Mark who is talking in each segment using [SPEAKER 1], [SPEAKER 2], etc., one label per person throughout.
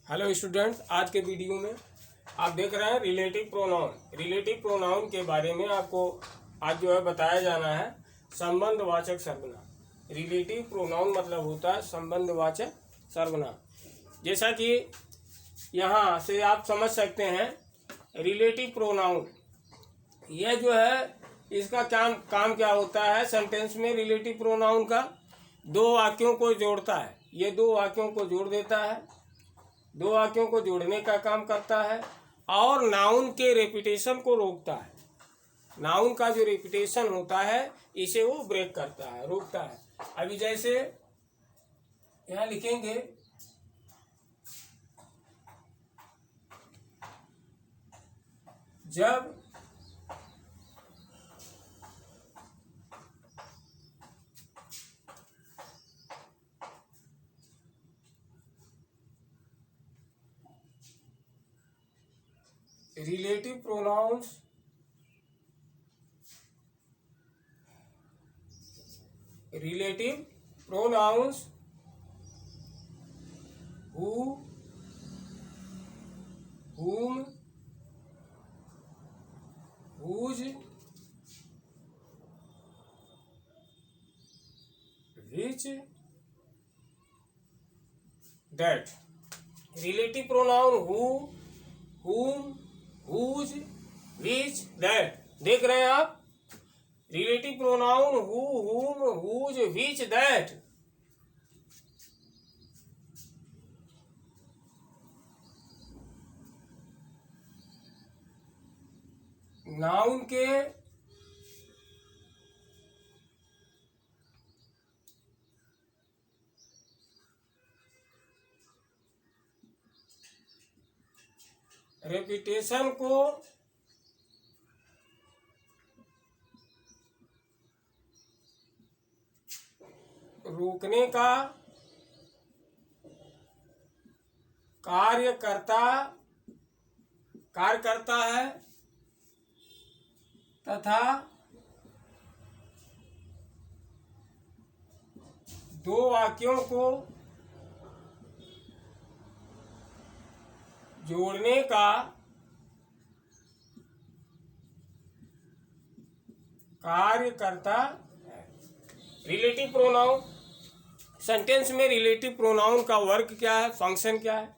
[SPEAKER 1] Hello students, आज के video में आप देख रहे हैं रिलेटिव प्रोनाउन। रिलेटिव प्रोनाउन के बारे में आपको आज जो है बताया जाना है संबंधवाचक सर्वनाम। रिलेटिव प्रोनाउन मतलब होता है संबंधवाचक सर्वनाम। जैसा कि यहाँ से आप समझ सकते हैं, रिलेटिव प्रोनाउन यह जो है इसका काम क्या होता है। सेंटेंस में रिलेटिव प्रोनाउन का दो वाक्यों को जोड़ता है। ये दो वाक्यों को जोड़ देता है, दो वाक्यों को जोड़ने का काम करता है और नाउन के रेपिटेशन को रोकता है। नाउन का जो रेपिटेशन होता है इसे वो ब्रेक करता है, रोकता है। अभी जैसे यहाँ लिखेंगे, जब relative pronouns who, whom, whose, which, that। Relative pronoun who, whom, whose, which, that। देख रहे हैं आप, relative pronoun who, whom, whose, which, that। Noun के रेपिटेशन को रोकने का कार्य करता है तथा दो वाक्यों को जोड़ने का कार्य करता है। रिलेटिव प्रोनाउन सेंटेंस में रिलेटिव प्रोनाउन का वर्क क्या है, फंक्शन क्या है।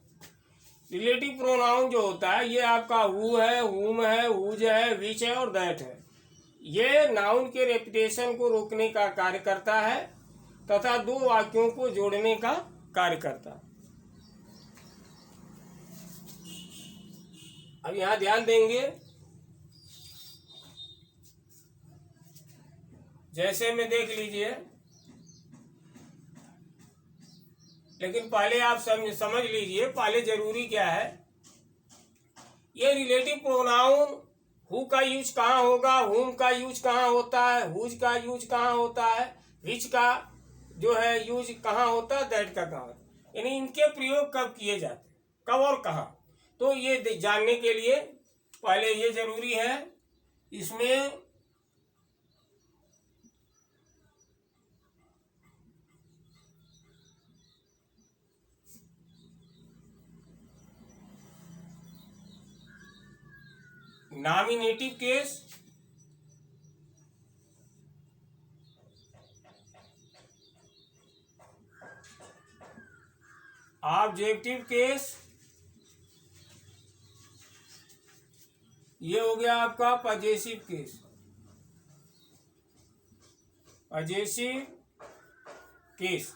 [SPEAKER 1] रिलेटिव प्रोनाउन जो होता है ये आपका हु है, हुम है, हुज है, विच है और दैट है। ये नाउन के रेपिटेशन को रोकने का कार्य करता है तथा दो वाक्यों को जोड़ने का कार्य करता है। अब यहां ध्यान देंगे, जैसे में देख लीजिए, लेकिन पहले आप समझ लीजिए, पहले जरूरी क्या है। ये रिलेटिव प्रोनाउन हु का यूज कहाँ होगा, हुम का यूज कहाँ होता है, हुज का यूज कहाँ होता है, विच का जो है यूज कहाँ होता है, दैट का कहाँ होता है। यानी इनके प्रयोग कब किए जाते हैं, कब और कहाँ। तो ये जानने के लिए पहले ये जरूरी है, इसमें नॉमिनेटिव केस, ऑब्जेक्टिव केस, ये हो गया आपका possessive case. Possessive case,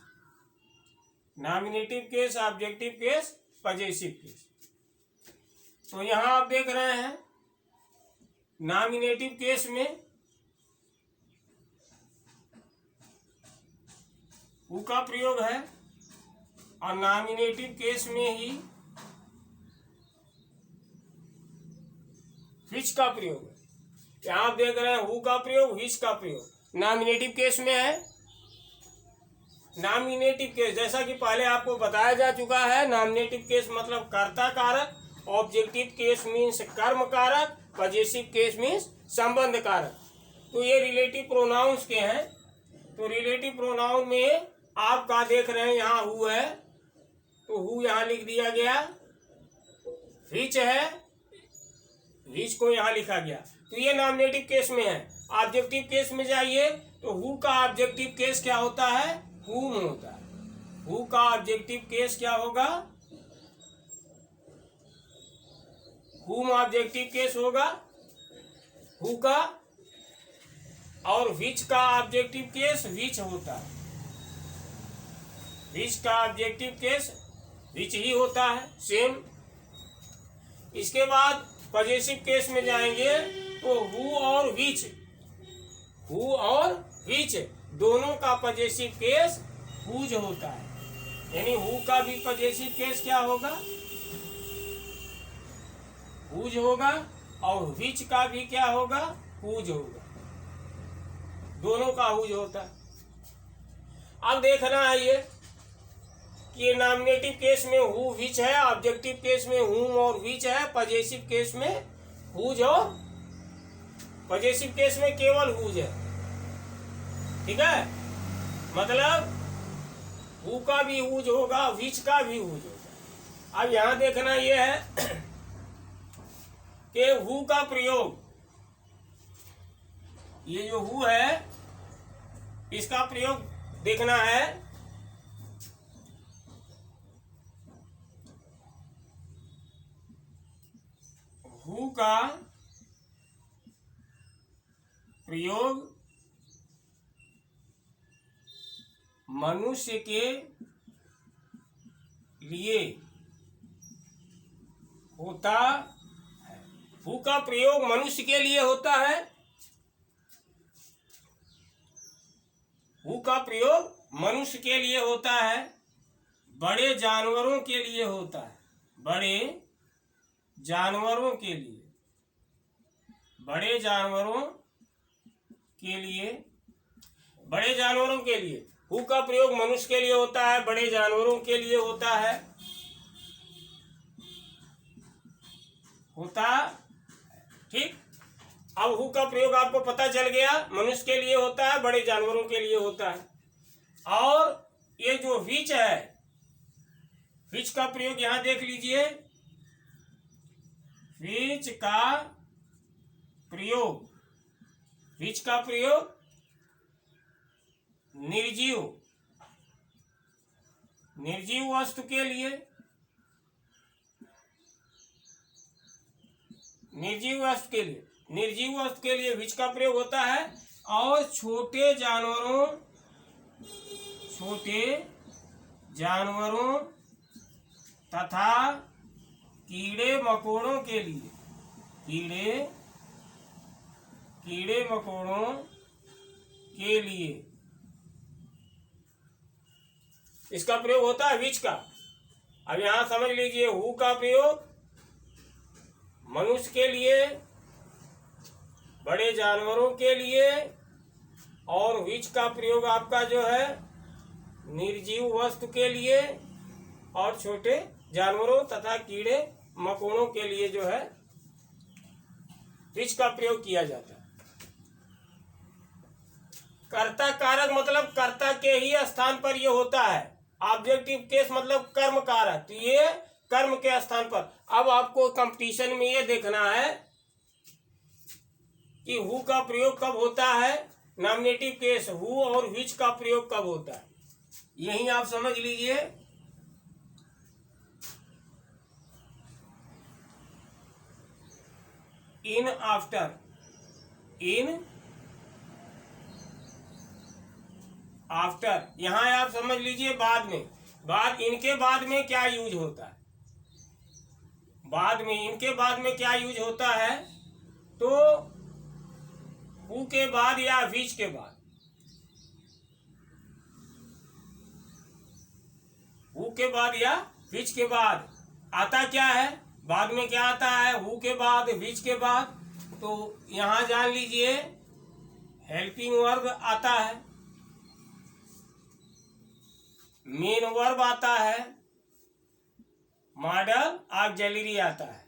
[SPEAKER 1] nominative case, objective case, possessive case. तो यहां आप देख रहे हैं नॉमिनेटिव केस में हु का प्रयोग है और नॉमिनेटिव केस में ही विच का प्रयोग है। यहां आप देख रहे हैं हु का प्रयोग, विच का प्रयोग नॉमिनेटिव केस में है। नॉमिनेटिव केस जैसा कि पहले आपको बताया जा चुका है, नॉमिनेटिव केस मतलब कर्ता कारक, ऑब्जेक्टिव केस मीन्स कर्म कारक, पजेसिव केस मीन्स संबंध कारक। तो ये रिलेटिव प्रोनाउंस के हैं। तो रिलेटिव प्रोनाउन में आप क्या देख रहे हैं, यहाँ हु है तो हु यहाँ लिख दिया गया, विच है, विच को यहाँ लिखा गया, तो ये नॉमिनेटिव केस में है। ऑब्जेक्टिव केस में जाइए तो हु का ऑब्जेक्टिव केस क्या होता है, हुम होता है। हु का ऑब्जेक्टिव केस क्या होगा, हुम ऑब्जेक्टिव केस होगा हु का, और विच का ऑब्जेक्टिव केस विच होता है। विच का ऑब्जेक्टिव केस विच ही होता है, सेम। इसके बाद पॉजेसिव केस में जाएंगे तो हु और विच, हु और विच दोनों का पॉजेसिव केस हुज होता है। यानी हु का भी पॉजेसिव केस क्या होगा, हुज होगा, और विच का भी क्या होगा, हुज होगा। दोनों का हुज होता है। अब देखना है ये कि नॉमिनेटिव केस में हु विच है, ऑब्जेक्टिव केस में हुम और विच है, पॉजेसिव केस में हुज और, पॉजेसिव केस में केवल हुज है। ठीक है, मतलब हु का भी हुज होगा, विच का भी हुज होगा। अब यहां देखना यह है कि हु का प्रयोग, ये जो हु है इसका प्रयोग देखना है। हु का प्रयोग मनुष्य के लिए होता है। हु का प्रयोग मनुष्य के लिए होता है। हु का प्रयोग मनुष्य के लिए होता है, बड़े जानवरों के लिए होता है, बड़े जानवरों के लिए, बड़े जानवरों के लिए, बड़े जानवरों के लिए। हु का प्रयोग मनुष्य के लिए होता है, बड़े जानवरों के लिए होता है, होता। ठीक, अब हु का प्रयोग आपको पता चल गया, मनुष्य के लिए होता है, बड़े जानवरों के लिए होता है। और ये जो विच है, विच का प्रयोग यहां देख लीजिए। विच का प्रयोग, विच का प्रयोग निर्जीव, निर्जीव वस्तु के लिए, निर्जीव वस्तु के लिए, निर्जीव वस्तु के लिए विच का प्रयोग होता है। और छोटे जानवरों, छोटे जानवरों तथा कीड़े मकोड़ों के लिए, कीड़े मकोड़ों के लिए इसका प्रयोग होता है, विच का। अब यहां समझ लीजिए, हु का प्रयोग मनुष्य के लिए, बड़े जानवरों के लिए, और विच का प्रयोग आपका जो है निर्जीव वस्तु के लिए और छोटे जानवरों तथा कीड़े मकोड़ों के लिए जो है विच का प्रयोग किया जाता है। कर्ता कारक मतलब कर्ता के ही स्थान पर यह होता है। ऑब्जेक्टिव केस मतलब कर्म कारक, तो ये कर्म के स्थान पर। अब आपको कंपटीशन में ये देखना है कि हु का प्रयोग कब होता है, नॉमिनेटिव केस हु और विच का प्रयोग कब होता है, यही आप समझ लीजिए। इन आफ्टर, इन आफ्टर, यहां आप समझ लीजिए बाद में, बाद, इनके बाद में क्या यूज होता है, बाद में, इनके बाद में क्या यूज होता है, तो हु के बाद या विच के बाद, हु के बाद या विच के बाद आता क्या है, बाद में क्या आता है, हु के बाद विच के बाद। तो यहां जान लीजिए हेल्पिंग वर्ब आता है, मेन वर्ब आता है, मॉडल ऑक्सिलरी आता है।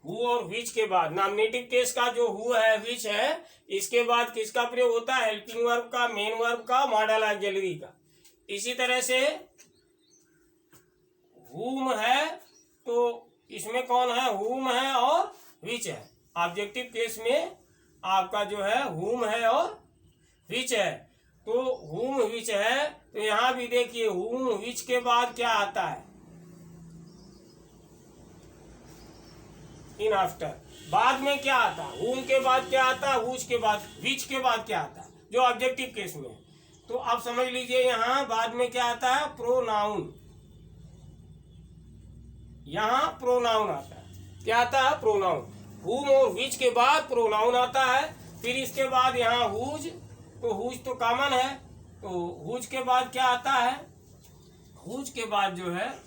[SPEAKER 1] हु और विच के बाद नॉमिनेटिव केस का जो हु है, विच है, इसके बाद किसका प्रयोग होता है, हेल्पिंग वर्ब का, मेन वर्ब का, मॉडल ऑक्सिलरी का। इसी तरह से हुम है तो इसमें कौन विच है। ऑब्जेक्टिव केस में आपका जो है हुम है और विच है। तो हुम विच है, तो यहां भी देखिए हुम विच के बाद क्या आता है, इन आफ्टर। बाद में क्या आता है, हुम के बाद क्या आता है, हुज के बाद, विच के बाद क्या आता है, जो ऑब्जेक्टिव केस में है। तो आप समझ लीजिए यहां बाद में क्या आता है, प्रोनाउन। यहां प्रोनाउन आता है। क्या आता है, प्रोनाउन। हुम और विच के बाद प्रोनाउन आता है। फिर इसके बाद यहाँ हुज, तो हुज तो कॉमन है, तो हुज के बाद क्या आता है, हुज के बाद जो है,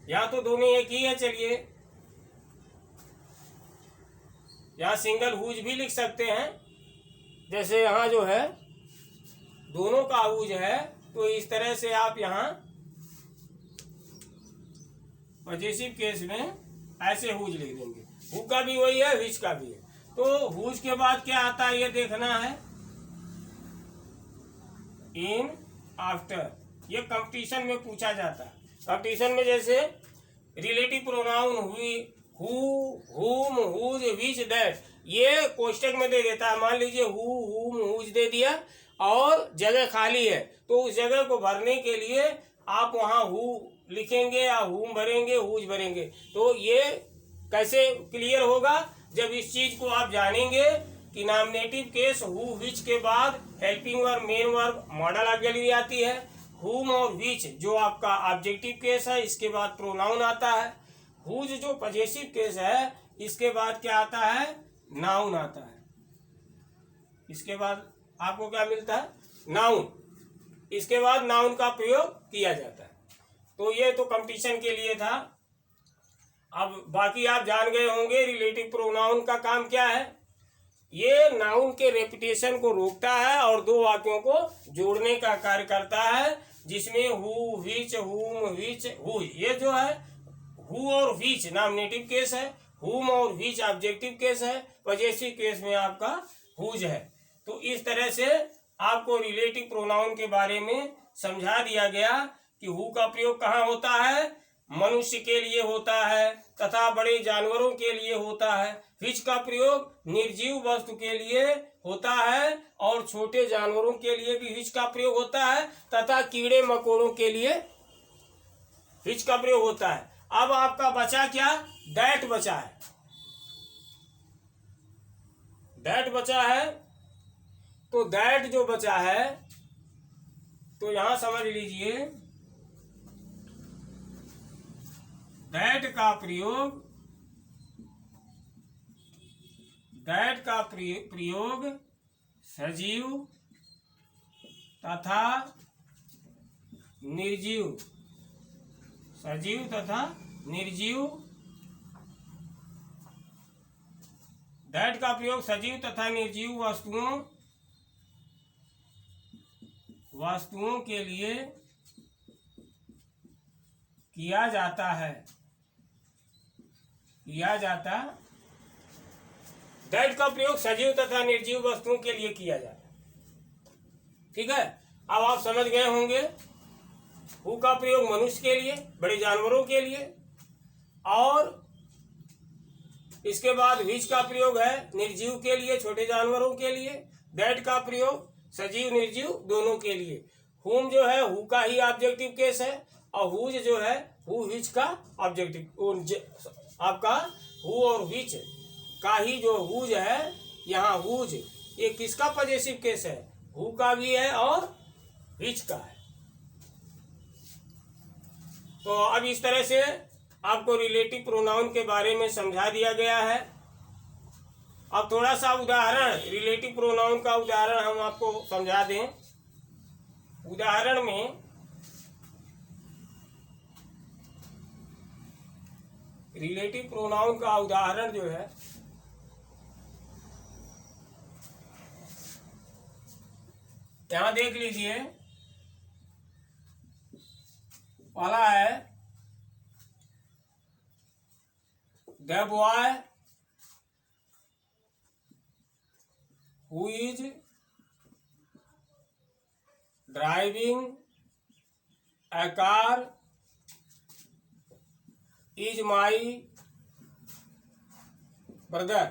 [SPEAKER 1] या तो दोनों एक ही है, चलिए यहाँ सिंगल हुज भी लिख सकते हैं। जैसे यहाँ जो है दोनों का हुज है, तो इस तरह से आप यहाँ पॉजिटिव केस में ऐसे हुज लिख देंगे। हु का भी वही है, विच का भी है। तो हुज के बाद क्या आता है ये देखना है, इन आफ्टर। ये कंपटीशन में पूछा जाता है। कंपटीशन में जैसे रिलेटिव प्रोनाउन हुई, हु, हुम, हुज, विच, दैट, ये कोष्टक में दे देता है। मान लीजिए हु, हुम, हुज दे दिया और जगह खाली है, तो उस जगह को भरने के लिए आप वहाँ हु लिखेंगे या हुम भरेंगे, हुज भरेंगे। तो ये कैसे क्लियर होगा, जब इस चीज को आप जानेंगे कि नॉमिनेटिव केस हु विच के बाद helping verb, main verb, model auxiliary आती है। हुम और विच जो आपका ऑब्जेक्टिव केस है, इसके बाद प्रोनाउन आता है। हुज जो पॉजेसिव केस है, इसके बाद क्या आता है, नाउन आता है। इसके बाद आपको क्या मिलता है, नाउन। इसके बाद नाउन का प्रयोग किया जाता है। तो ये तो कंपटीशन के लिए था। अब बाकी आप जान गए होंगे रिलेटिव प्रोनाउन का काम क्या है। ये नाउन के रेपिटेशन को रोकता है और दो वाक्यों को जोड़ने का कार्य करता है, जिसमें हु, विच, हुम, विच, हुज, ये जो है हु और विच नॉमिनेटिव केस है, हुम और विच ऑब्जेक्टिव केस है, पॉजेसिव केस में आपका हुज है। तो इस तरह से आपको रिलेटिव प्रोनाउन के बारे में समझा दिया गया कि हु का प्रयोग कहाँ होता है, मनुष्य के लिए होता है तथा बड़े जानवरों के लिए होता है। विच का प्रयोग निर्जीव वस्तु के लिए होता है और छोटे जानवरों के लिए भी विच का प्रयोग होता है तथा कीड़े मकोड़ों के लिए विच का प्रयोग होता है। अब आपका बचा क्या, दैट बचा है। दैट बचा है, तो दैट जो बचा है, तो यहां समझ लीजिए दैट का प्रयोग सजीव तथा निर्जीव, सजीव तथा निर्जीव, दैट का प्रयोग सजीव तथा निर्जीव वस्तुओं के लिए किया जाता है, दैट का प्रयोग सजीव तथा निर्जीव वस्तुओं के लिए किया जाता है। ठीक है, अब आप समझ गए होंगे हु का प्रयोग मनुष्य के लिए, बड़े जानवरों के लिए, और इसके बाद विच का प्रयोग है निर्जीव के लिए, छोटे जानवरों के लिए। दैट का प्रयोग सजीव निर्जीव दोनों के लिए। हुम जो है हु का ही ऑब्जेक्टिव केस है, और हुज जो है हु विच का ऑब्जेक्टिव, आपका हु और विच का ही जो हुज है, यहाँ हुज ये किसका पॉजेसिव केस है, हु का भी है और विच का है। तो अब इस तरह से आपको रिलेटिव प्रोनाउन के बारे में समझा दिया गया है। अब थोड़ा सा उदाहरण, रिलेटिव प्रोनाउन का उदाहरण हम आपको समझा दें। उदाहरण में रिलेटिव प्रोनाउन का उदाहरण जो है, यहां देख लीजिए। पहला है the boy who is driving a car is my brother.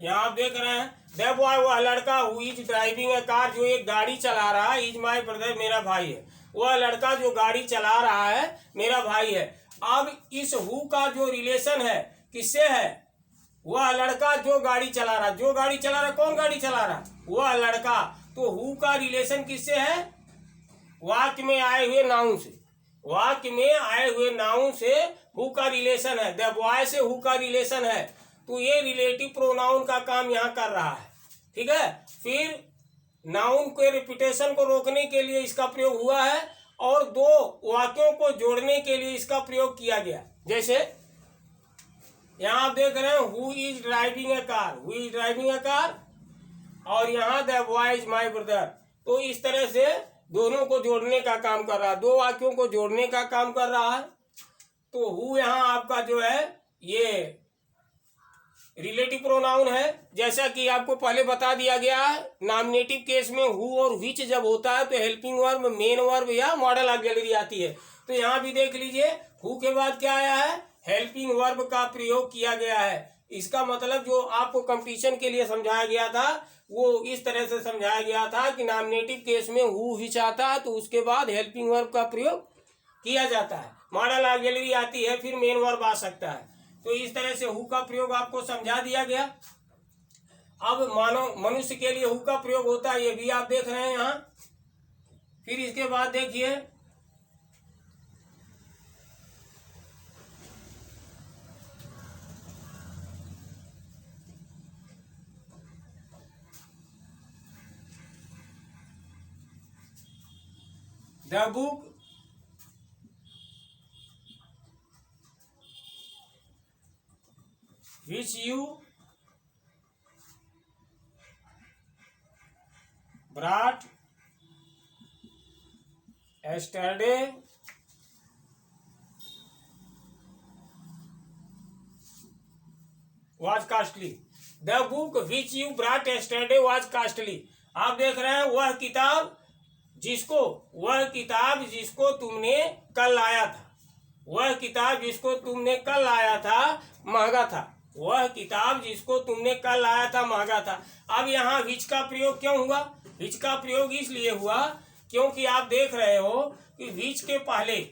[SPEAKER 1] यहाँ आप देख रहे हैं द बॉय, वह लड़का, who is driving A car, जो एक गाड़ी चला रहा है, इज माई ब्रदर, मेरा भाई है। वह लड़का जो गाड़ी चला रहा है मेरा भाई है। अब इस हु का जो रिलेशन है किससे है? वह लड़का जो गाड़ी चला रहा, जो गाड़ी चला रहा, कौन गाड़ी चला रहा? वह लड़का। तो हु का रिलेशन किससे है? वाक्य में आए हुए नाउन से। वाक्य में आए हुए नाउन से हु का रिलेशन है। द बॉय से हु का रिलेशन है। तो ये रिलेटिव प्रोनाउन का काम यहाँ कर रहा है। ठीक है। फिर नाउन के रिपीटेशन को रोकने के लिए इसका प्रयोग हुआ है और दो वाक्यों को जोड़ने के लिए इसका प्रयोग किया गया। जैसे यहाँ आप देख रहे हैं who is driving A car, who is driving A car, और यहाँ the boy is my brother. तो इस तरह से दोनों को जोड़ने का काम कर रहा है, दो वाक्यों को जोड़ने का काम कर रहा है। तो हु यहाँ आपका जो है ये रिलेटिव प्रोनाउन है। जैसा कि आपको पहले बता दिया गया है, नॉमिनेटिव केस में हु और विच जब होता है तो हेल्पिंग वर्ब, मेन वर्ब या मॉडल ऑक्सिलरी आती है। तो यहाँ भी देख लीजिए हु के बाद क्या आया है? हेल्पिंग वर्ब का प्रयोग किया गया है। इसका मतलब जो आपको कंपटीशन के लिए समझाया गया था वो इस तरह से समझाया गया था कि नॉमिनेटिव केस में हु विच आता है तो उसके बाद हेल्पिंग वर्ब का प्रयोग किया जाता है, मॉडल ऑक्सिलरी आती है, फिर मेन वर्ब आ सकता है। तो इस तरह से हु का प्रयोग आपको समझा दिया गया। अब मानव मनुष्य के लिए हु का प्रयोग होता है, ये भी आप देख रहे हैं यहाँ। फिर इसके बाद देखिए the book which you brought yesterday was costly. The book which you brought yesterday was costly. आप देख रहे हैं वह किताब जिसको तुमने कल लाया था, वह किताब जिसको तुमने कल लाया था महंगा था, वह किताब जिसको तुमने कल लाया था महंगा था। अब यहाँ विच का प्रयोग क्यों हुआ? विच का प्रयोग इसलिए हुआ क्योंकि आप देख रहे हो कि विच के पहले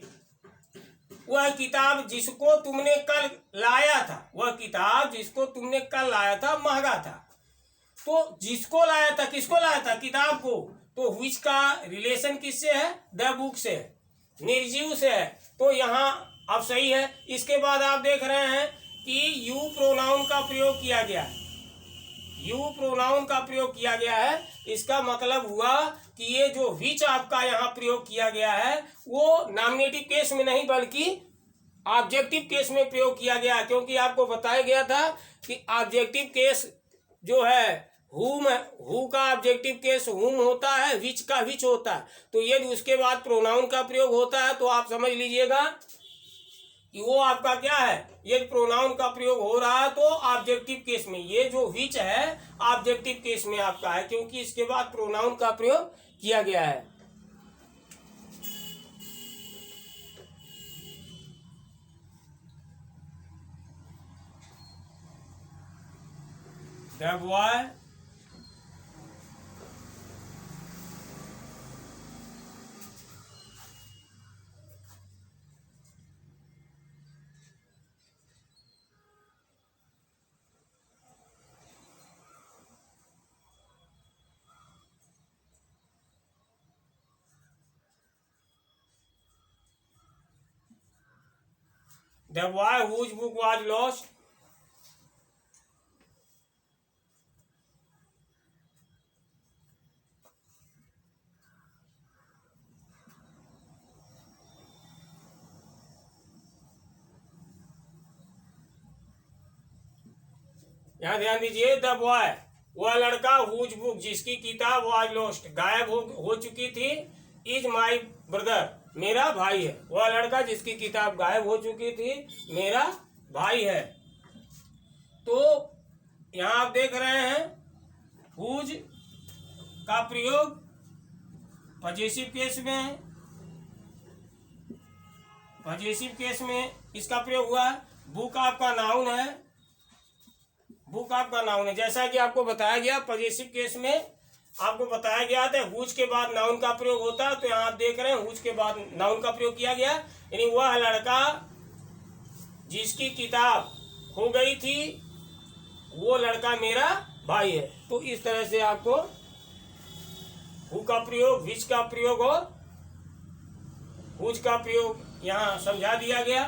[SPEAKER 1] वह किताब जिसको तुमने कल लाया था, वह किताब जिसको तुमने कल लाया था महंगा था। तो जिसको लाया था, किसको लाया था? किताब को। तो विच का रिलेशन किससे है? द बुक से, निर्जीव से है। तो यहाँ अब सही है। इसके बाद आप देख रहे हैं कि यू प्रोनाउन का प्रयोग किया गया है, यू प्रोनाउन का प्रयोग किया गया है। इसका मतलब हुआ कि ये जो विच आपका यहाँ प्रयोग किया गया है वो नॉमिनेटिव केस में नहीं बल्कि ऑब्जेक्टिव केस में प्रयोग किया गया, क्योंकि आपको बताया गया था कि ऑब्जेक्टिव केस जो है हु का ऑब्जेक्टिव केस हुम होता है, विच का विच होता है। तो यदि उसके बाद प्रोनाउन का प्रयोग होता है तो आप समझ लीजिएगा कि वो आपका क्या है, यदि प्रोनाउन का प्रयोग हो रहा है तो ऑब्जेक्टिव केस में। ये जो विच है ऑब्जेक्टिव केस में आपका है, क्योंकि इसके बाद प्रोनाउन का प्रयोग किया गया है। The boy The boy whose book was lost यहाँ ध्यान दीजिए। द बॉय वह लड़का, हुज बुक जिसकी किताब, वाज लॉस्ट गायब हो चुकी थी, इज माई ब्रदर मेरा भाई है। वह लड़का जिसकी किताब गायब हो चुकी थी मेरा भाई है। तो यहाँ आप देख रहे हैं हुज का प्रयोग पजेसिव केस में है, पजेसिव केस में इसका प्रयोग हुआ है। बुक आपका नाउन है, बुक आपका नाउन है। जैसा कि आपको बताया गया पॉजिटिव केस में आपको बताया गया था हुज के बाद नाउन का प्रयोग होता है, तो यहाँ आप देख रहे हैं हुज के बाद नाउन का प्रयोग किया गया, यानी वह लड़का जिसकी किताब खो गई थी वो लड़का मेरा भाई है। तो इस तरह से आपको हु का प्रयोग, विच का प्रयोग और हुज का प्रयोग यहाँ समझा दिया गया।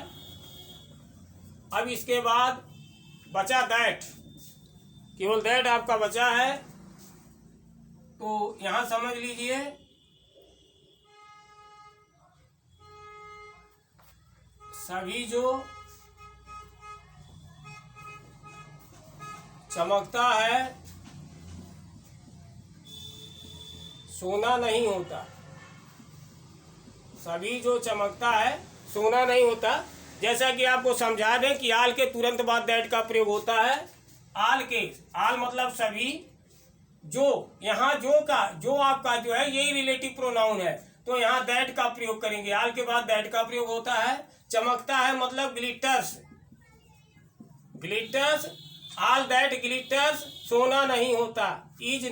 [SPEAKER 1] अब इसके बाद बचा दैट, केवल दैट आपका बचा है, तो यहां समझ लीजिए सभी जो चमकता है सोना नहीं होता। सभी जो चमकता है सोना नहीं होता। जैसा कि आपको समझा दें कि आल के तुरंत बाद दैट का प्रयोग होता है। आल के, आल मतलब सभी, जो, यहाँ जो आपका जो है यही रिलेटिव प्रोनाउन है, तो यहाँ दैट का प्रयोग करेंगे। आल के बाद दैट का प्रयोग होता है। चमकता है मतलब glitters, glitters, all that glitters सोना नहीं होता। Is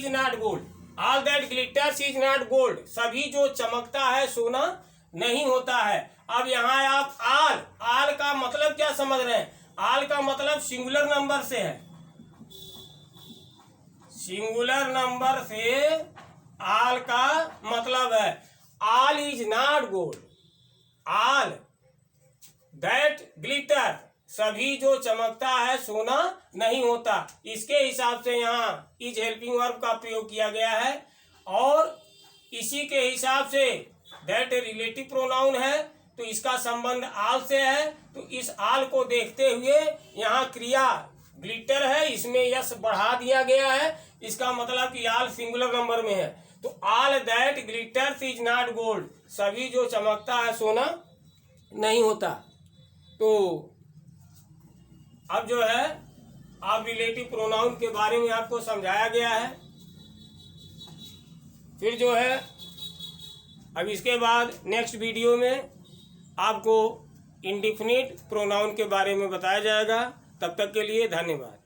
[SPEAKER 1] not gold, all that glitters is not gold, सभी जो चमकता है सोना नहीं होता है। अब यहाँ आप आल का मतलब क्या समझ रहे हैं? आल का मतलब सिंगुलर नंबर से है, सिंगुलर नंबर से आल का मतलब है all is not gold, all that glitter, सभी जो चमकता है सोना नहीं होता। इसके हिसाब से यहाँ इज हेल्पिंग वर्ब का प्रयोग किया गया है, और इसी के हिसाब से दैट रिलेटिव प्रोनाउन है, तो इसका संबंध आल से है। तो इस आल को देखते हुए यहाँ क्रिया ग्लिटर है, इसमें यस बढ़ा दिया गया है। इसका मतलब कि आल सिंगुलर नंबर में है, तो all that glitters is not gold, सभी जो चमकता है सोना नहीं होता। तो अब जो है आप रिलेटिव प्रोनाउन के बारे में आपको समझाया गया है। फिर जो है अब इसके बाद नेक्स्ट वीडियो में आपको इंडिफिनिट प्रोनाउन के बारे में बताया जाएगा। तब तक के लिए धन्यवाद।